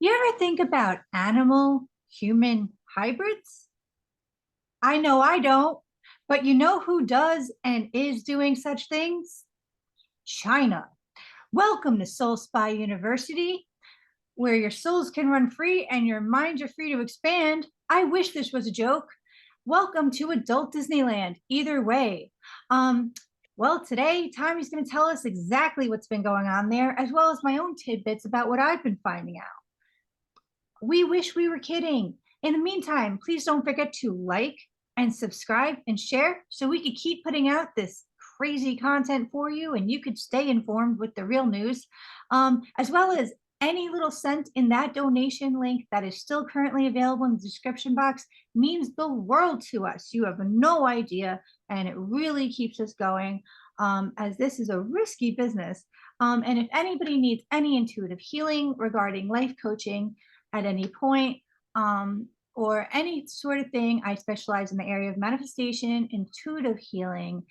You ever think about animal human hybrids? I know I don't, but you know who does and is doing such things? China. Welcome to Soul Spy University, where your souls can run free and your minds are free to expand. I wish this was a joke. Welcome to Adult Disneyland. Either way. Um, well, today Tommy's going to tell us exactly what's been going on there, as well as my own tidbits about what I've been finding out. We wish we were kidding. In the meantime, please don't forget to like and subscribe and share so we could keep putting out this crazy content for you and you could stay informed with the real news, as well as any little cent in that donation link that is still currently available in the description box means the world to us. You have no idea, and it really keeps us going, as this is a risky business. And if anybody needs any intuitive healing regarding life coaching, at any point, or any sort of thing. I specialize in the area of manifestation, intuitive healing,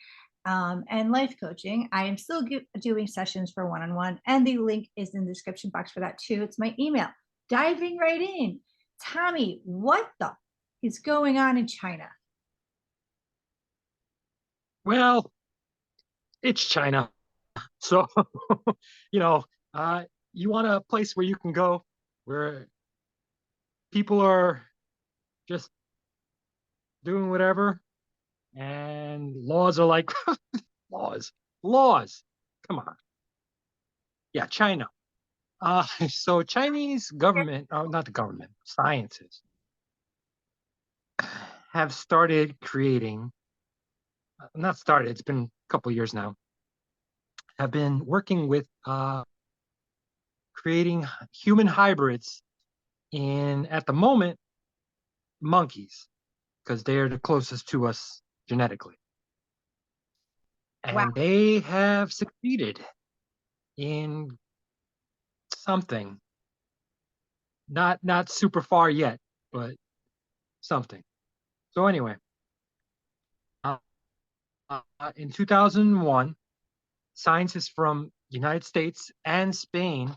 and life coaching. I am still doing sessions for one-on-one, and the link is in the description box for that too. It's my email. Diving right in. Tommy, what the is going on in China? Well, it's China. So, you know, uh, you want a place where you can go where people are just doing whatever and laws are like laws, laws. Come on. Yeah, China. So Chinese government, oh, not the government, scientists have started creating, not started, it's been a couple of years now, have been working with creating human hybrids in, at the moment, monkeys, because they are the closest to us genetically. Wow. And they have succeeded in something, not super far yet, but something. So anyway, uh, in 2001, scientists from United States and Spain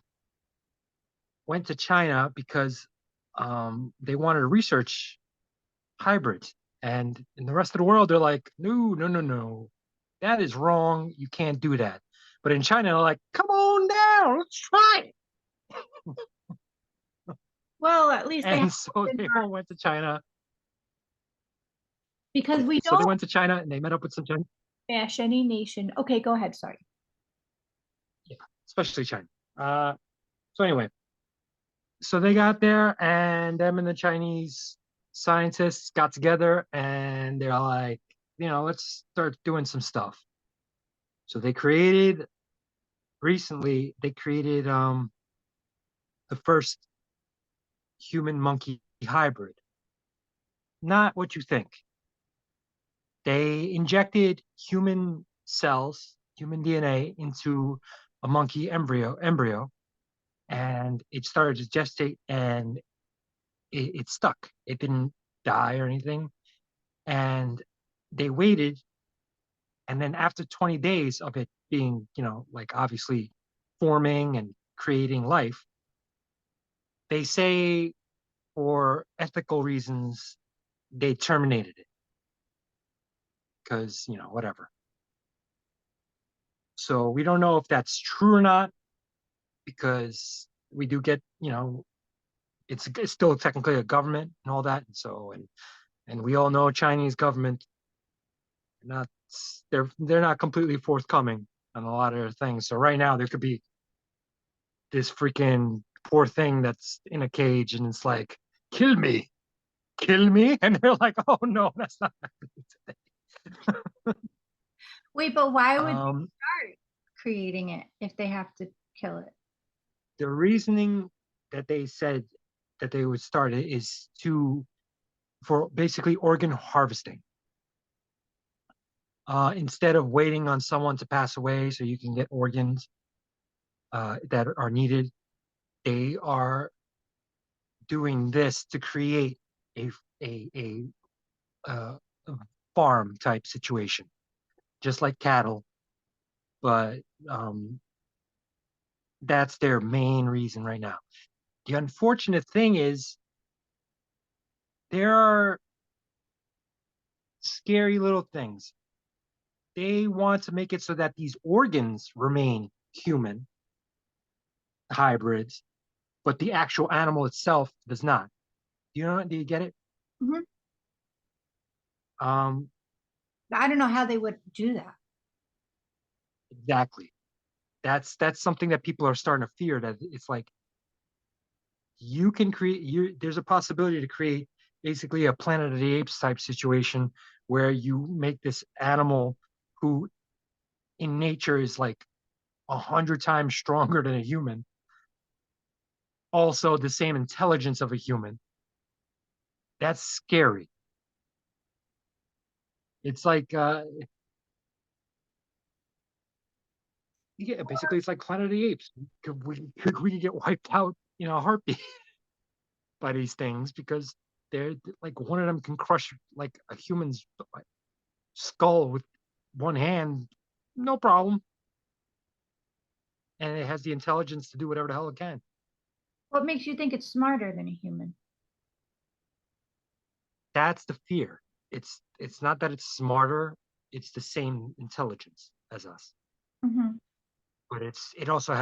went to China because they wanted to research hybrids. And in the rest of the world, they're like, no, no, no, no, that is wrong. You can't do that. But in China, they're like, come on down, let's try it. Well, at least they have And so they all went to China. because Yeah. we So they don't went to China and they met up with some Chinese, bash any nation. Okay, go ahead. Sorry. yeah, especially China. Uh, so anyway, so they got there and them and the Chinese scientists got together and they're like, let's start doing some stuff. So they created the first human monkey hybrid. Not what you think. They injected human cells, human DNA into a monkey embryo, and it started to gestate and it stuck. It didn't die or anything. And they waited, and then after 20 days of it being, like obviously forming and creating life, they say for ethical reasons they terminated it because, whatever. So we don't know if that's true or not because we do get, it's still technically a government and all that. And we all know Chinese government not they're not completely forthcoming on a lot of their things. So right now there could be this freaking poor thing that's in a cage and it's like, kill me, kill me. And they're like, oh no, that's not happening today. Wait, but why would they Um, start creating it if they have to kill it? the reasoning that they said that they would start it is to for basically organ harvesting. Instead of waiting on someone to pass away so you can get organs that are needed, they are doing this to create a a farm type situation, just like cattle. But that's their main reason right now. The unfortunate thing is there are scary little things. They want to make it so that these organs remain human hybrids, but the actual animal itself does not. Do you get it? Mhm. Um, I don't know how they would do that. exactly. That's something that people are starting to fear, that it's like you can create you there's a possibility to create basically a Planet of the Apes type situation where you make this animal who in nature is like 100 times stronger than a human, also the same intelligence of a human. That's scary. It's like yeah, basically it's like Planet of the Apes. We could get wiped out in a heartbeat by these things because they're like one of them can crush like a human's skull with one hand, no problem, and it has the intelligence to do whatever the hell it can. What makes you think it's smarter than a human? That's the fear. It's not that it's smarter; it's the same intelligence as us, Hmm. but it also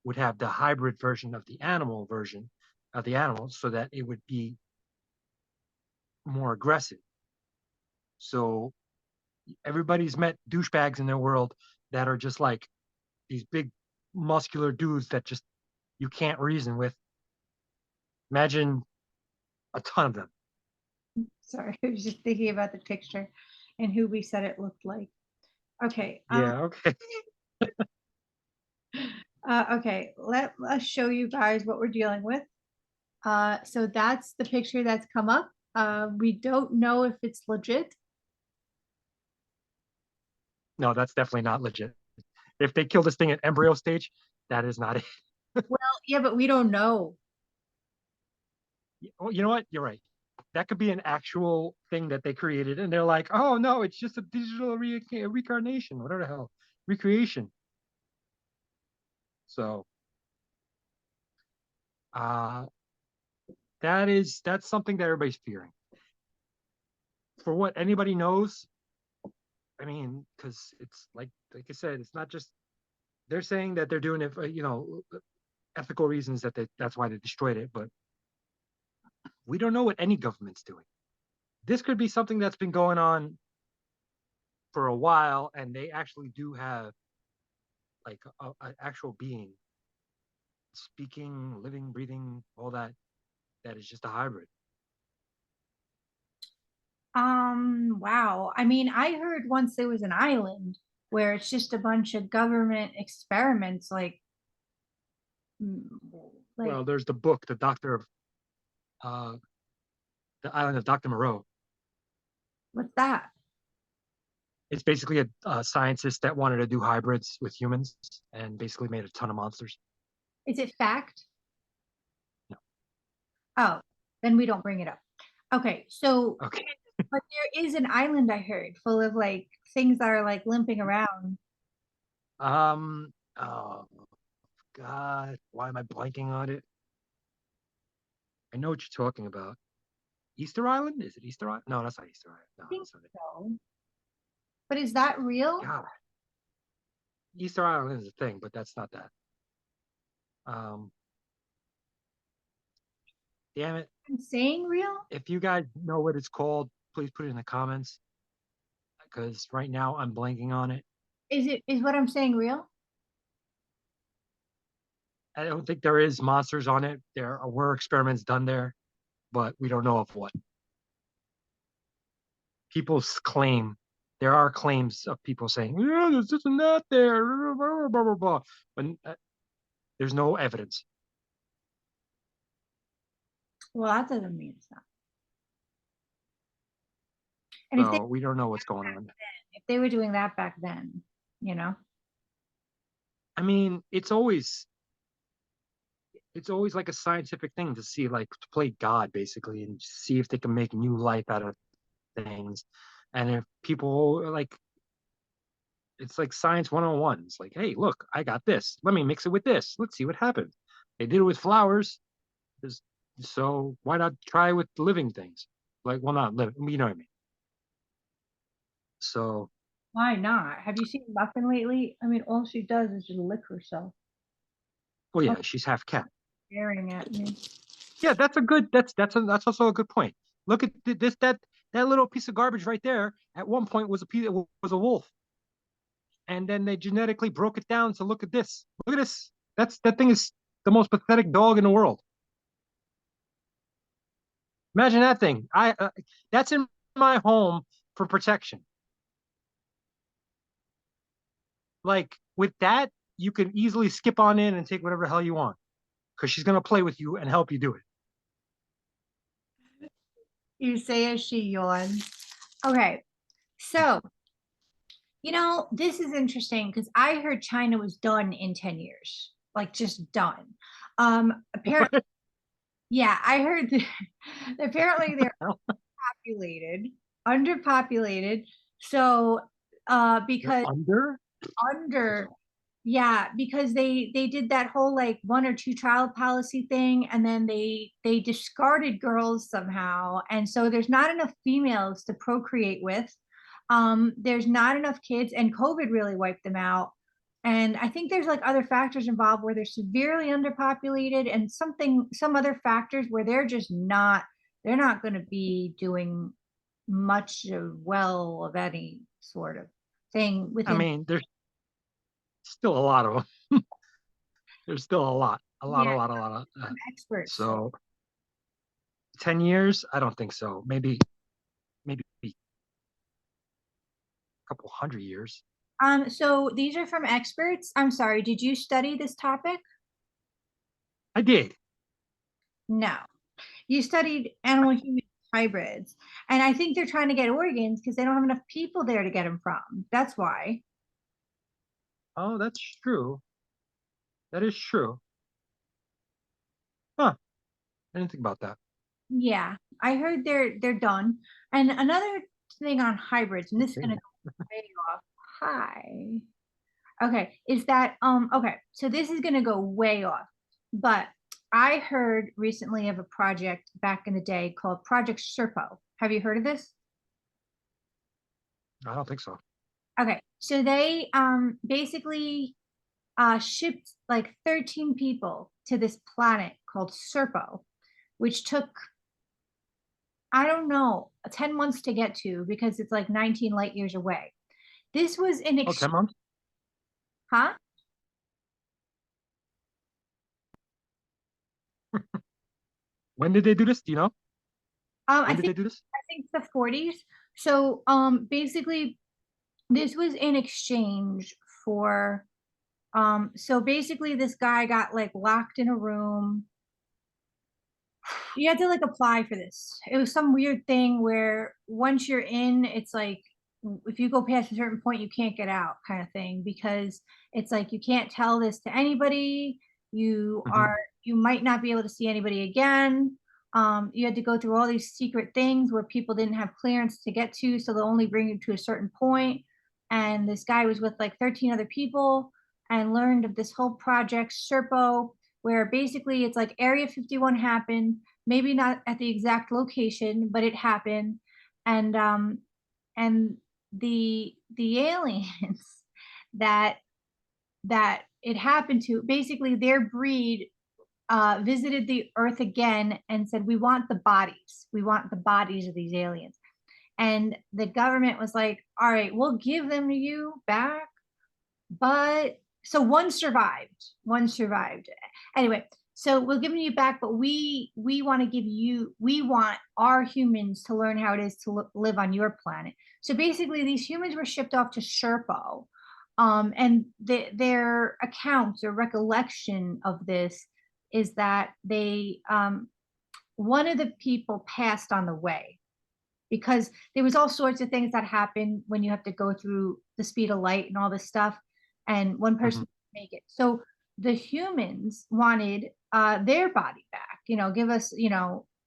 would have the hybrid version of the animal version of the animal, so that it would be more aggressive. So everybody's met douchebags in their world that are just like these big muscular dudes that just you can't reason with. Imagine a ton of them. Sorry, I was just thinking about the picture and who we said it looked like. Okay. Yeah, okay. Okay. Let us show you guys what we're dealing with. So that's the picture that's come up. We don't know if it's legit. No, that's definitely not legit. If they kill this thing at embryo stage, that is not it. Well, yeah, but we don't know. Oh, you know what? You're right. That could be an actual thing that they created, and they're like, "Oh no, it's just a digital reincarnation, whatever the hell, recreation." So, uh, that's something that everybody's fearing. For what anybody knows, I mean, because it's like I said, it's not just they're saying that they're doing it for ethical reasons that's why they destroyed it, but we don't know what any government's doing. This could be something that's been going on for a while, and they actually do have like an actual being speaking, living, breathing, all that. That is just a hybrid. Wow. I mean, I heard once there was an island where it's just a bunch of government experiments, mm, like Well, there's the book, uh, the Island of Doctor Moreau. what's that? It's basically a scientist that wanted to do hybrids with humans and basically made a ton of monsters. Is it fact? No. Oh, then we don't bring it up. Okay, so Okay. but there is an island I heard full of like things that are like limping around. Oh God, why am I blanking on it? I know what you're talking about. Easter Island? Is it Easter Island? No, that's not Easter Island. No, I think that's not it. so. But is that real? God, Easter Island is a thing, but that's not that. Um, damn it. I'm saying real? If you guys know what it's called, please put it in the comments because right now I'm blanking on it. Is what I'm saying real? I don't think there is monsters on it. There were experiments done there, but we don't know of what. People claim there are claims of people saying, "Yeah, there's this and that there," blah, blah, blah, blah. But there's no evidence. Well, that doesn't mean it's not. And So we don't know what's going on. if they were doing that back then, you know? I mean, it's always like a scientific thing to see like to play God basically and see if they can make new life out of things. And if people like it's like science 101. It's like, hey, look, I got this. Let me mix it with this. Let's see what happens. They did it with flowers. There's, so why not try with living things? Like, well, not living, you know what I mean? So, Why not? Have you seen Muffin lately? I mean, all she does is just lick herself. well, Oh, yeah, she's half cat. staring at me. Yeah, that's a good. That's also a good point. Look at this that little piece of garbage right there. At one point was a piece was a wolf, and then they genetically broke it down. So look at this. Look at this. That thing is the most pathetic dog in the world. Imagine that thing. I That's in my home for protection. Like with that, you can easily skip on in and take whatever the hell you want because she's gonna play with you and help you do it. You say as she yawns. Okay, so this is interesting because I heard China was done in 10 years, like just done. Apparently, yeah, I heard that apparently they're populated, underpopulated. So, They're because under. under yeah, because they did that whole like one or two child policy thing, and then they discarded girls somehow, and so there's not enough females to procreate with. There's not enough kids, and COVID really wiped them out. And I think there's like other factors involved where they're severely underpopulated, and some other factors where they're not going to be doing much well of any sort of thing I within. mean, there's still a lot of them. There's still Yeah, a lot. experts. So 10 years? I don't think so. Maybe a couple 100 years. So these are from experts. I'm sorry, did you study this topic? I did. No. You studied animal human hybrids. And I think they're trying to get organs because they don't have enough people there to get them from. That's why. Oh, that's true. That is true. Huh. I didn't think about that. Yeah. I heard they're done. And another thing on hybrids, and this is gonna Okay. go way off. Hi. Okay, is that okay, so this is gonna go way off, but I heard recently of a project back in the day called Project Serpo. Have you heard of this? I don't think so. Okay, so they basically shipped like 13 people to this planet called Serpo, which took I don't know 10 months to get to because it's like 19 light years away. This was an Oh, 10 months? huh? When did they do this? Do you know? I When did think they do this? I think the 40s. So basically this was in exchange for so basically this guy got like locked in a room. You had to like apply for this. It was some weird thing where once you're in, it's like if you go past a certain point, you can't get out kind of thing because it's like you can't tell this to anybody. You Hmm. are you might not be able to see anybody again. You had to go through all these secret things where people didn't have clearance to get to, so they'll only bring you to a certain point. And this guy was with like 13 other people and learned of this whole project, Serpo, where basically it's like Area 51 happened, maybe not at the exact location, but it happened. And the aliens that that it happened to, basically their breed visited the earth again and said, we want the bodies. We want the bodies of these aliens. And the government was like, all right, we'll give them to you back. But so one survived. One survived. Anyway, so we'll give them you back, but we want to give you, we want our humans to learn how it is to live on your planet. So basically, these humans were shipped off to Sherpo. And their accounts or recollection of this is that they one of the people passed on the way because there was all sorts of things that happen when you have to go through the speed of light and all this stuff, and one Hmm. person make it. So the humans wanted their body back, give us,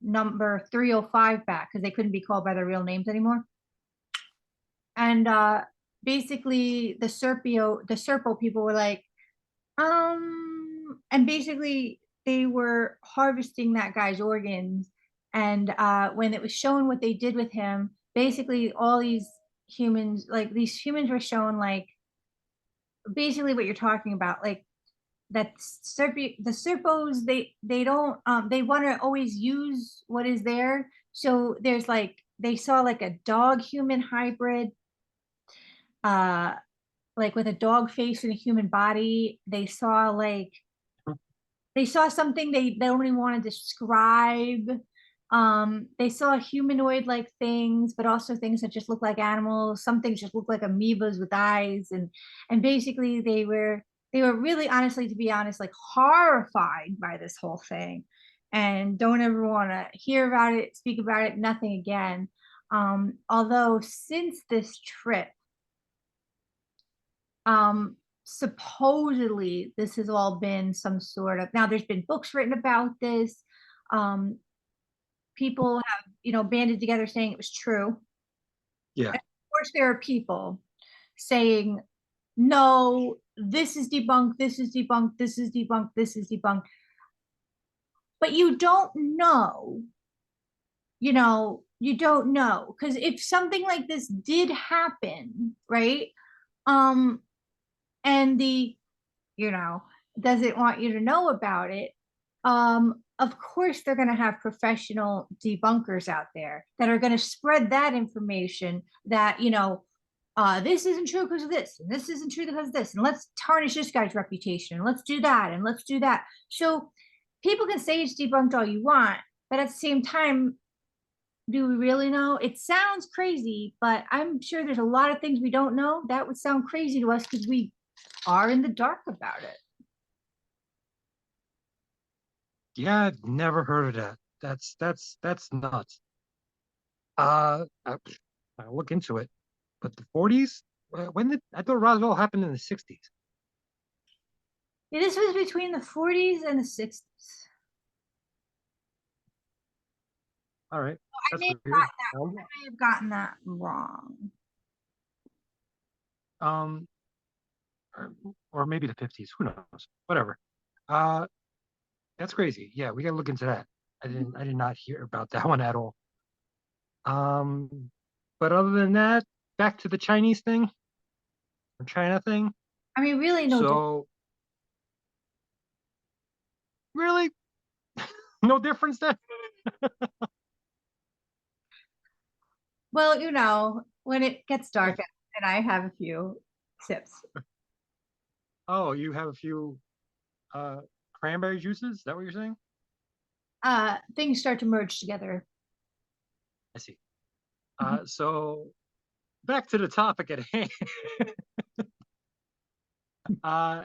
number 305 back because they couldn't be called by their real names anymore. And basically the Serpo people were like, and basically they were harvesting that guy's organs, and when it was shown what they did with him, basically all these humans, like these humans were shown like basically what you're talking about, like that the serpos, they don't they want to always use what is there. So there's like they saw like a dog human hybrid, uh like with a dog face and a human body. They saw like they saw something they don't even want to describe. They saw humanoid like things, but also things that just look like animals. Some things just look like amoebas with eyes, and basically they were really, honestly, to be honest, like horrified by this whole thing, and don't ever want to hear about it, speak about it, nothing again. Although since this trip, um, supposedly this has all been some sort of, now there's been books written about this. Um, People have, banded together saying it was true. Yeah. Of course, there are people saying, no, this is debunked, this is debunked, this is debunked, this is debunked. But you don't know, you don't know. Because if something like this did happen, right? Um, and the you know, doesn't want you to know about it, of course they're going to have professional debunkers out there that are going to spread that information that, this isn't true because of this, and this isn't true because of this, and let's tarnish this guy's reputation, and let's do that, and let's do that. So people can say it's debunked all you want, but at the same time, do we really know? It sounds crazy, but I'm sure there's a lot of things we don't know that would sound crazy to us because we are in the dark about it. Yeah, I've never heard of that. That's nuts. I'll look into it. But the 40s? When did I thought Roswell happened in the 60s? Yeah, this was between the 40s and the 60s. All right, I that's may weird. have gotten that wrong. Um, or, or maybe the 50s. Who knows? Whatever. Uh, that's crazy. Yeah, we gotta look into that. I did not hear about that one at all. Um, but other than that, back to the Chinese thing, or China thing. I mean, really, no different. So really, no difference then. Well, when it gets dark and I have a few sips, Oh, you have a few uh cranberry juices? Is that what you're saying? things start to merge together. I see. Mhm. So back to the topic at hand. uh,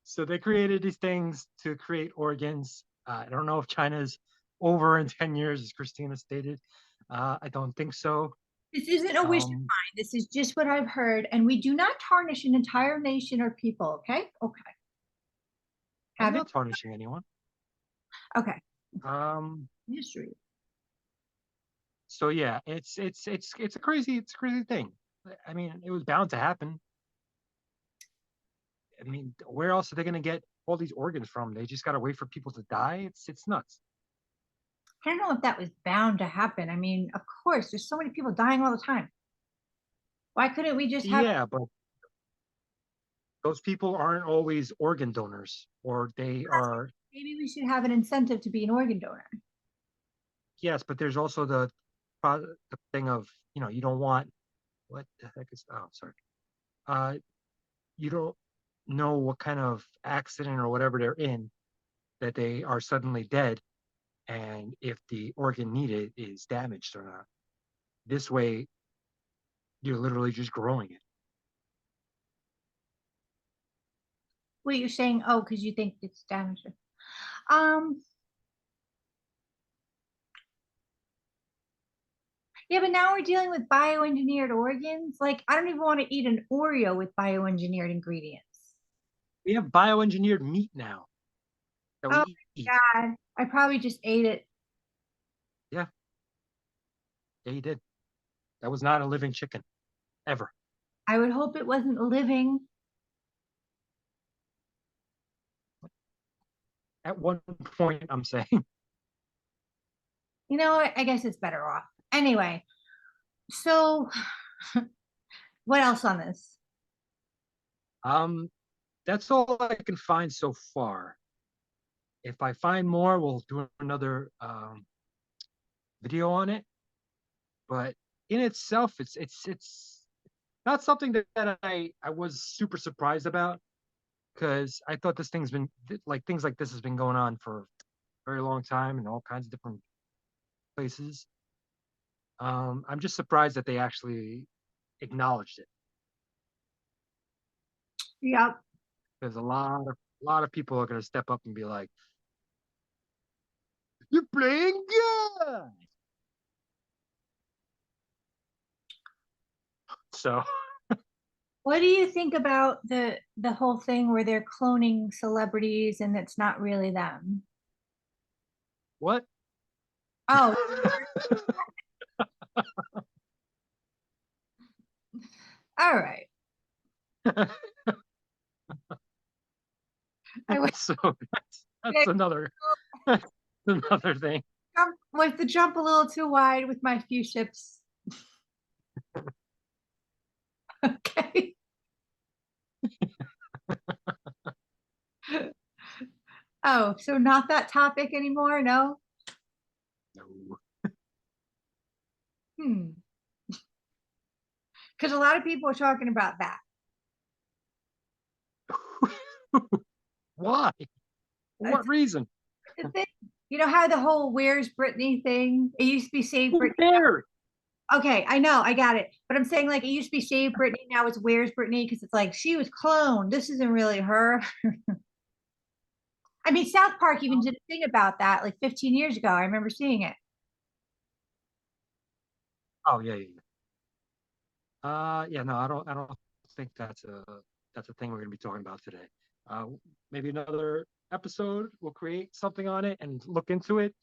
so they created these things to create organs. I don't know if China's over in 10 years, as Christina stated. I don't think so. This isn't a wish of Um, mine. This is just what I've heard, and we do not tarnish an entire nation or people. Okay, okay, I'm have it. not tarnishing anyone. Okay, Um, history. so yeah, it's a crazy thing. I mean, it was bound to happen. I mean, where else are they going to get all these organs from? They just got to wait for people to die. It's nuts. I don't know if that was bound to happen. I mean, of course, there's so many people dying all the time. Why couldn't we just have? Yeah, but those people aren't always organ donors, or they are. Maybe we should have an incentive to be an organ donor. Yes, but there's also the thing of, you don't want, what the heck is, oh, sorry. Uh, you don't know what kind of accident or whatever they're in that they are suddenly dead, and if the organ needed is damaged or not. This way, you're literally just growing it. What you're saying? Oh, because you think it's damaged. Um, yeah, but now we're dealing with bioengineered organs. Like, I don't even want to eat an Oreo with bioengineered ingredients. We have bioengineered meat now that Oh we eat. my God, I probably just ate it. Yeah, yeah, you did. That was not a living chicken, ever. I would hope it wasn't living. At one point, I'm saying. You know what? I guess it's better off. Anyway, so what else on this? Um, that's all I can find so far. If I find more, we'll do another video on it. But in itself, it's not something that I was super surprised about because I thought this thing's been like things like this has been going on for a very long time in all kinds of different places. I'm just surprised that they actually acknowledged it Yep. because a lot of people are going to step up and be like, "You're playing God." So What do you think about the whole thing where they're cloning celebrities and it's not really them? what? Oh, all right. I was So that's another that's another thing. was the jump a little too wide with my few ships. Okay. Oh, so not that topic anymore? No? No. Hmm. Because a lot of people are talking about that. Why? For what That's reason? the thing. You know how the whole "Where's Britney" thing? It used to be "Save Who Britney." cares? Okay, I know, I got it. But I'm saying like it used to be "Save Britney," now it's "Where's Britney?" Because it's like she was cloned. This isn't really her. I mean, South Park even did a thing about that like 15 years ago. I remember seeing it. Oh yeah, yeah, yeah. Yeah, no, I don't think that's a thing we're gonna be talking about today. Uh, Maybe another episode we'll create something on it and look into it.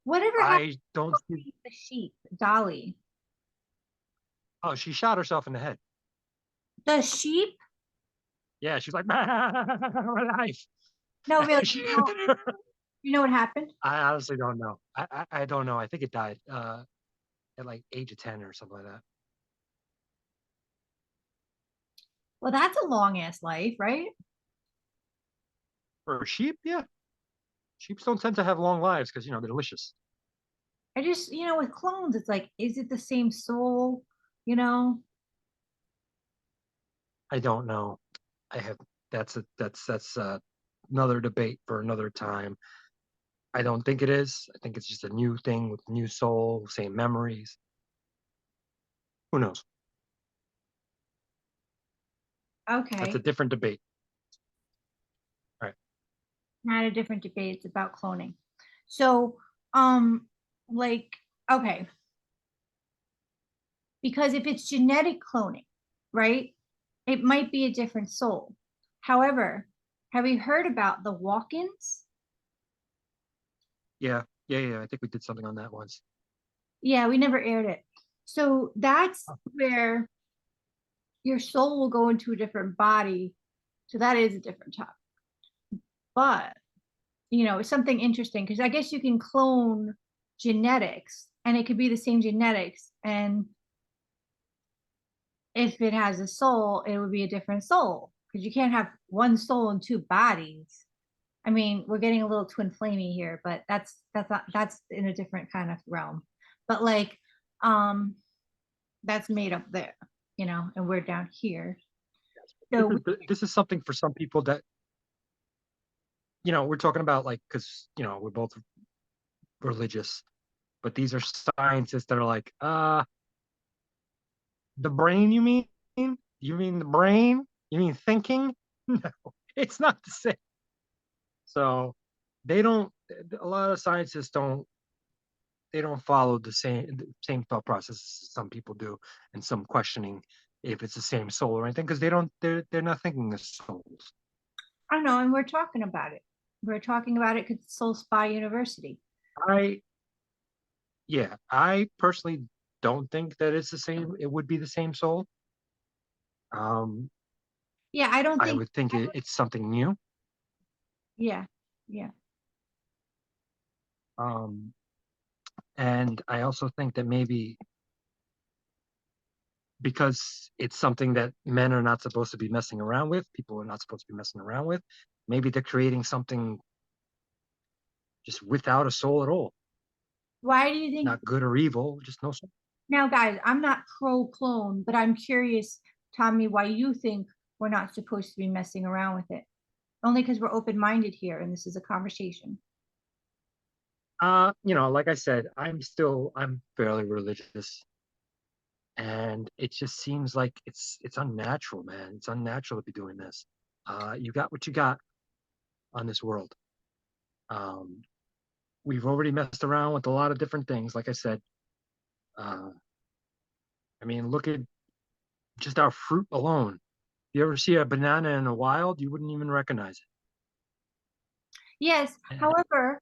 Whatever happened I don't see. to the sheep, Dolly? Oh, she shot herself in the head. The sheep? Yeah, she's like, my life. No, really. She- You know what happened? I honestly don't know. I don't know. I think it died at like age of 10 or something like that. Well, that's a long ass life, right? For a sheep, yeah. Sheep don't tend to have long lives because they're delicious. I just, with clones, it's like, is it the same soul? You know? I don't know. I have that's another debate for another time. I don't think it is. I think it's just a new thing with new soul, same memories. Who knows? That's a Okay. different debate. All right. Not a different debate. It's about cloning. So, um, like, okay, because if it's genetic cloning, right, it might be a different soul. However, have you heard about the walk-ins? Yeah, yeah, yeah. I think we did something on that once. Yeah, we never aired it. So that's Oh, where your soul will go into a different body. So that is a different topic. But, it's something interesting because I guess you can clone genetics and it could be the same genetics. And if it has a soul, it would be a different soul because you can't have one soul in two bodies. I mean, we're getting a little twin flamey here, but that's in a different kind of realm. But like, um, that's made up there, and we're down here. This So is this is something for some people that we're talking about, like, because we're both religious, but these are scientists that are like, the brain, you mean? You mean the brain? You mean thinking? No, it's not the same. So they don't. A lot of scientists don't follow the same thought process some people do, and some questioning if it's the same soul or anything because they're not thinking of souls. I don't know, and we're talking about it. We're talking about it because it's Soul Spy University. I Yeah, I personally don't think that it's the same. It would be the same soul. Um, Yeah, I don't I think would think it's something new. Yeah. Yeah. Um, and I also think that maybe because it's something that men are not supposed to be messing around with, people are not supposed to be messing around with, maybe they're creating something just without a soul at all, Why do you think? not good or evil, just no soul. Now, guys, I'm not pro clone, but I'm curious, Tommy, why you think we're not supposed to be messing around with it. Only because we're open-minded here and this is a conversation. Like I said, I'm fairly religious, and it just seems like it's unnatural, man. It's unnatural to be doing this. You got what you got on this world. Um, we've already messed around with a lot of different things. Like I said, uh, I mean, look at just our fruit alone. You ever see a banana in the wild, you wouldn't even recognize Yes, it. however,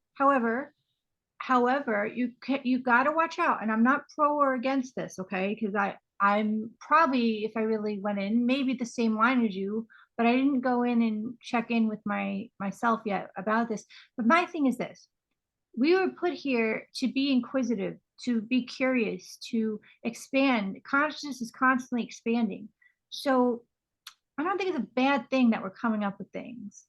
you got to watch out. And I'm not pro or against this, okay? Because I'm probably, if I really went in, maybe the same line as you, but I didn't go in and check in with myself yet about this. But my thing is this: we were put here to be inquisitive, to be curious, to expand. Consciousness is constantly expanding. So I don't think it's a bad thing that we're coming up with things.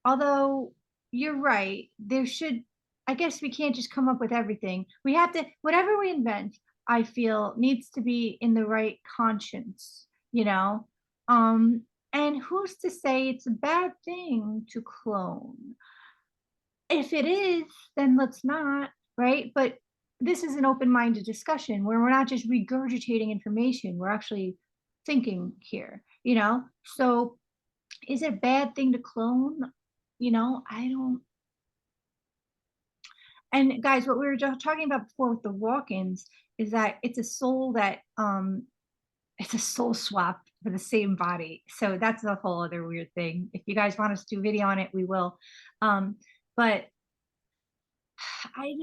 Although you're right, there should, I guess we can't just come up with everything. We have to, whatever we invent, I feel needs to be in the right conscience, you know? Um, and who's to say it's a bad thing to clone? If it is, then let's not, right? But this is an open-minded discussion where we're not just regurgitating information, we're actually thinking here, you know? So is it a bad thing to clone? I don't. And guys, what we were just talking about before with the walk-ins is that it's a soul swap for the same body. So that's a whole other weird thing. If you guys want us to do a video on it, we will. But I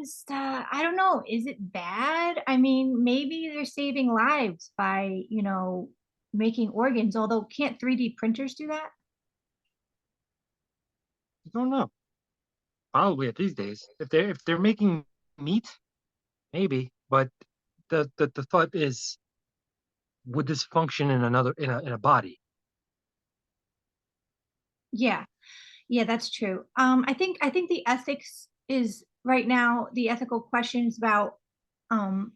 don't know. Is it bad? I mean, maybe they're saving lives by, making organs, although can't 3D printers do that? I don't know. Probably at these days, if they're making meat, maybe. But the thought is, would this function in a body? Yeah. Yeah, that's true. I think the ethics is right now the ethical questions about um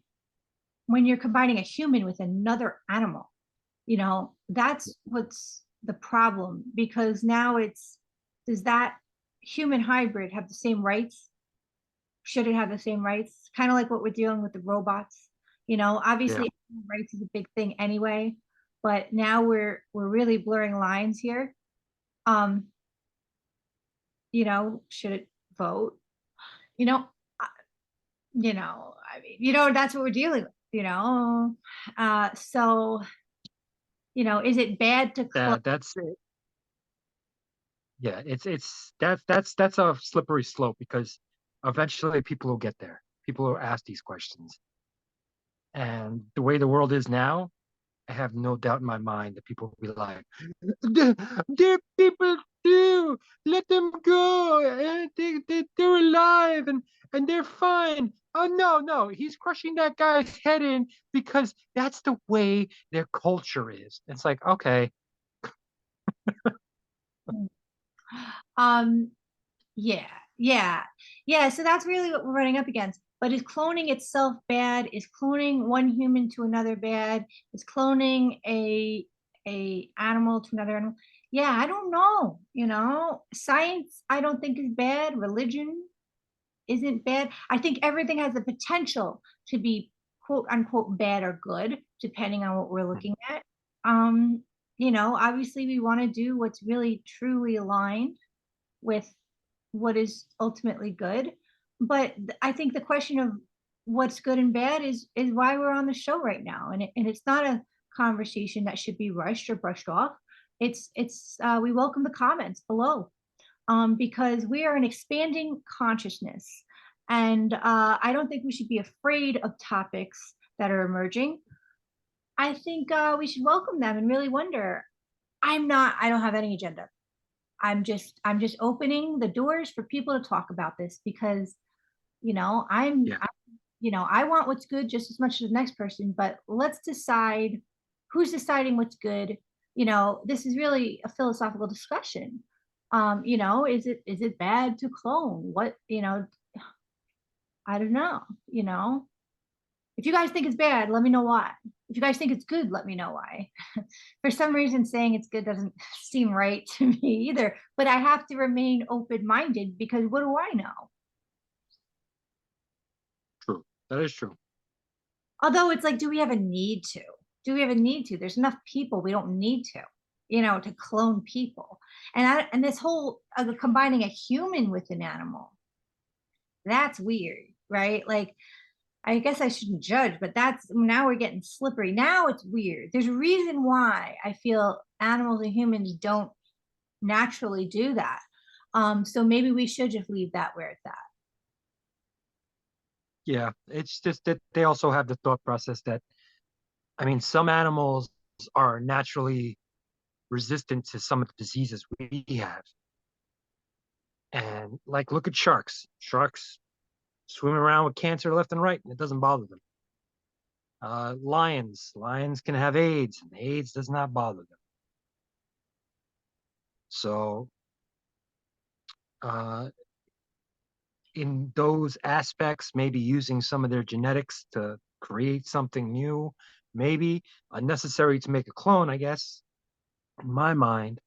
when you're combining a human with another animal, that's what's the problem because now does that human hybrid have the same rights? Should it have the same rights? Kind of like what we're dealing with the robots. Yeah. Obviously rights is a big thing anyway, but now we're really blurring lines here. Um, should it vote? You know, I mean, that's what we're dealing with. So, is it bad to close? That's it. Yeah, that's a slippery slope because eventually people will get there. People will ask these questions. And the way the world is now, I have no doubt in my mind that people will be like, they're people too. Let them go. They're alive and they're fine. Oh, no, no. He's crushing that guy's head in because that's the way their culture is. It's like, okay, Um, yeah, yeah, yeah. So that's really what we're running up against. But is cloning itself bad? Is cloning one human to another bad? Is cloning a animal to another animal? Yeah, I don't know. Science I don't think is bad. Religion isn't bad. I think everything has the potential to be quote unquote bad or good, depending on what we're looking at. Um, obviously we want to do what's really truly aligned with what is ultimately good. But I think the question of what's good and bad is why we're on the show right now. And it's not a conversation that should be rushed or brushed off. It's we welcome the comments below because we are an expanding consciousness. And I don't think we should be afraid of topics that are emerging. I think we should welcome them and really wonder. I don't have any agenda. I'm just opening the doors for people to talk about this because, you know, Yeah, I want what's good just as much as the next person, but let's decide who's deciding what's good. This is really a philosophical discussion. Is it bad to clone? I don't know, you know. If you guys think it's bad, let me know why. If you guys think it's good, let me know why. For some reason, saying it's good doesn't seem right to me either, but I have to remain open-minded because what do I know? true. That is true. Although it's like, do we have a need to? Do we have a need to? There's enough people. We don't need to clone people. And this whole combining a human with an animal, that's weird, right? Like, I guess I shouldn't judge, but that's now we're getting slippery. Now it's weird. There's a reason why I feel animals and humans don't naturally do that. So maybe we should just leave that where it's at. Yeah, it's just that they also have the thought process that, I mean, some animals are naturally resistant to some of the diseases we have. And like, look at sharks. Sharks swim around with cancer left and right, and it doesn't bother them. Lions can have AIDS, and AIDS does not bother them. So, uh, in those aspects, maybe using some of their genetics to create something new, maybe unnecessary to make a clone, I guess, in my mind,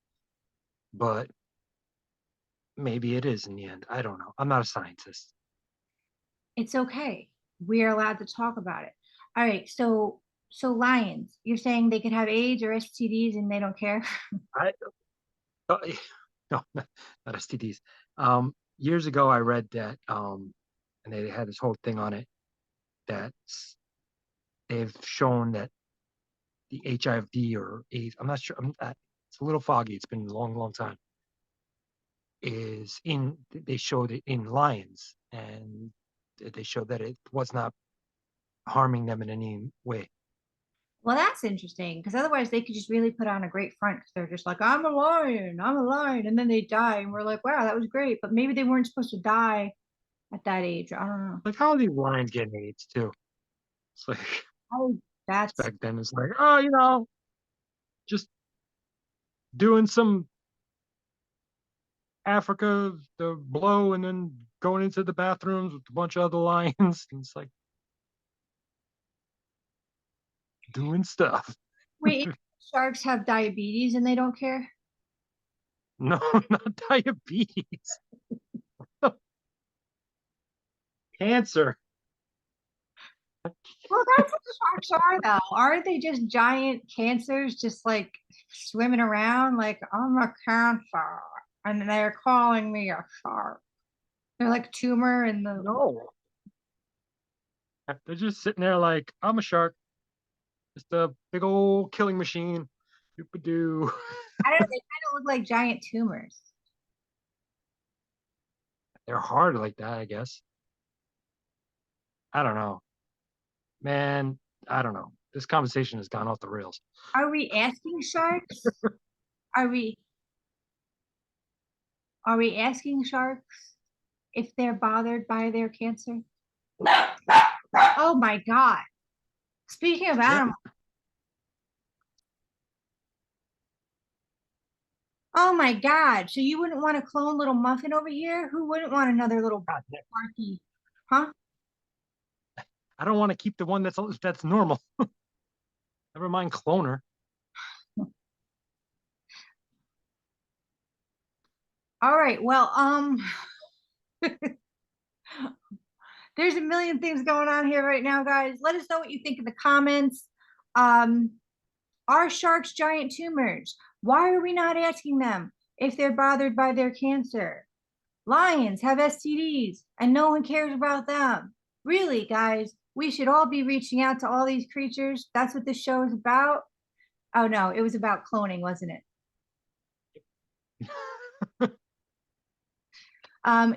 but maybe it is in the end. I don't know. I'm not a scientist. It's okay. We're allowed to talk about it. All right. So lions, you're saying they could have AIDS or STDs and they don't care? I uh, no, not STDs. Years ago, I read that, and they had this whole thing on it that they've shown that the HIV or AIDS, I'm not sure, it's a little foggy. It's been a long, long time. They showed it in lions, and they showed that it was not harming them in any way. Well, that's interesting because otherwise they could just really put on a great front because they're just like, I'm a lion. And then they die. And we're like, wow, that was great. But maybe they weren't supposed to die at that age. I don't know. Like, how are these lions getting AIDS too? It's like, Oh, that's back then, it's like, oh, just doing some Africa the blow and then going into the bathrooms with a bunch of other lions. And it's like doing stuff. wait, sharks have diabetes and they don't care. No, not diabetes. Cancer. Well, that's what sharks are, though. Aren't they just giant cancers, just like swimming around? Like, I'm a cancer, and they're calling me a shark. They're like tumor in the. No. They're just sitting there like, I'm a shark. Just a big old killing machine. Doop-a-doo. I don't know. They kind of look like giant tumors. They're hard like that, I guess. I don't know. Man, I don't know. This conversation has gone off the rails. Are we asking sharks? Are we are we asking sharks if they're bothered by their cancer? Oh my God. Speaking of Yeah. animals, oh my God. So you wouldn't want to clone little Muffin over here? Who wouldn't want another little God, Barky? Huh? I don't want to keep the one that's normal. Never mind cloner. All right. Well, there's a million things going on here right now, guys. Let us know what you think in the comments. Um, are sharks giant tumors? Why are we not asking them if they're bothered by their cancer? Lions have STDs and no one cares about them. Really, guys, we should all be reaching out to all these creatures. That's what this show is about. Oh no, it was about cloning, wasn't it?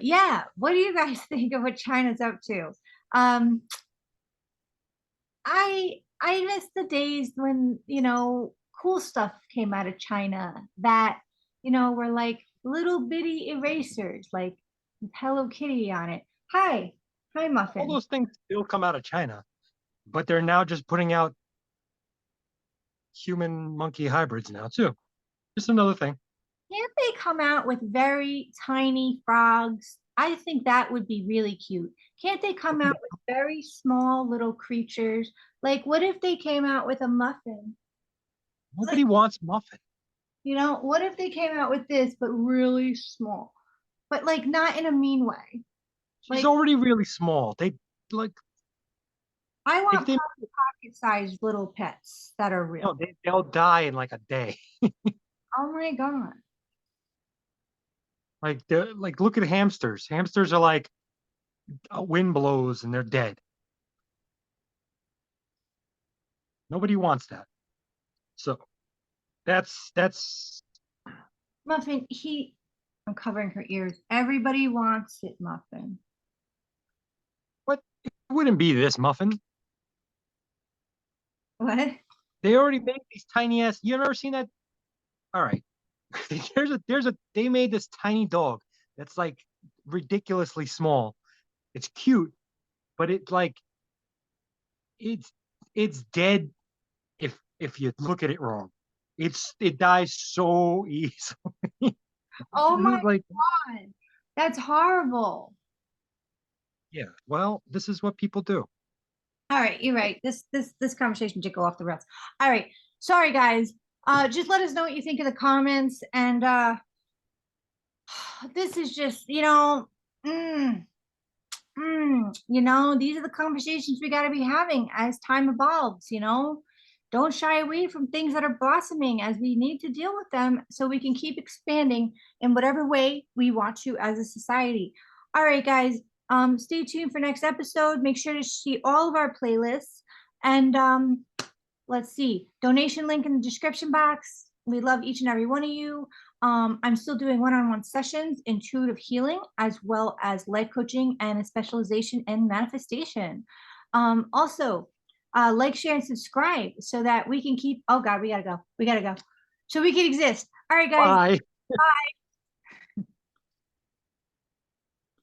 Yeah, what do you guys think of what China's up to? Um, I miss the days when, cool stuff came out of China that, were like little bitty erasers, like with Hello Kitty on it. Hi, hi, All Muffin. those things still come out of China, but they're now just putting out human monkey hybrids now too. Just another thing. Can't they come out with very tiny frogs? I think that would be really cute. Can't they come out with very small little creatures? Like, what if they came out with a muffin? Nobody wants Muffin. What if they came out with this, but really small? But like not in a mean way. She's Like, already really small. They like I if want they pocket-sized little pets that are real. no, they'll die in like a day. Oh my God. Like they're like look at hamsters. Hamsters are like a wind blows and they're dead. Nobody wants that. So that's Muffin, I'm covering her ears. Everybody wants it, Muffin. what it wouldn't be this muffin. What? They already made these tiny ass. You ever seen that? All right. There's a they made this tiny dog that's like ridiculously small. It's cute, but it's it's dead if you look at it wrong. It dies so easily. Oh my Like God. That's horrible. yeah, well, this is what people do. All right, you're right. This conversation did go off the rails. All right. Sorry guys. Just let us know what you think in the comments. And this is just, these are the conversations we got to be having as time evolves. Don't shy away from things that are blossoming as we need to deal with them so we can keep expanding in whatever way we want to as a society. All right, guys, stay tuned for next episode. Make sure to see all of our playlists and let's see, donation link in the description box. We love each and every one of you. I'm still doing one-on-one sessions, intuitive healing, as well as life coaching and a specialization in manifestation. Also, like, share, and subscribe so that we can keep. Oh God, we gotta go. We gotta go. So we can exist. All right, guys. Bye. Bye.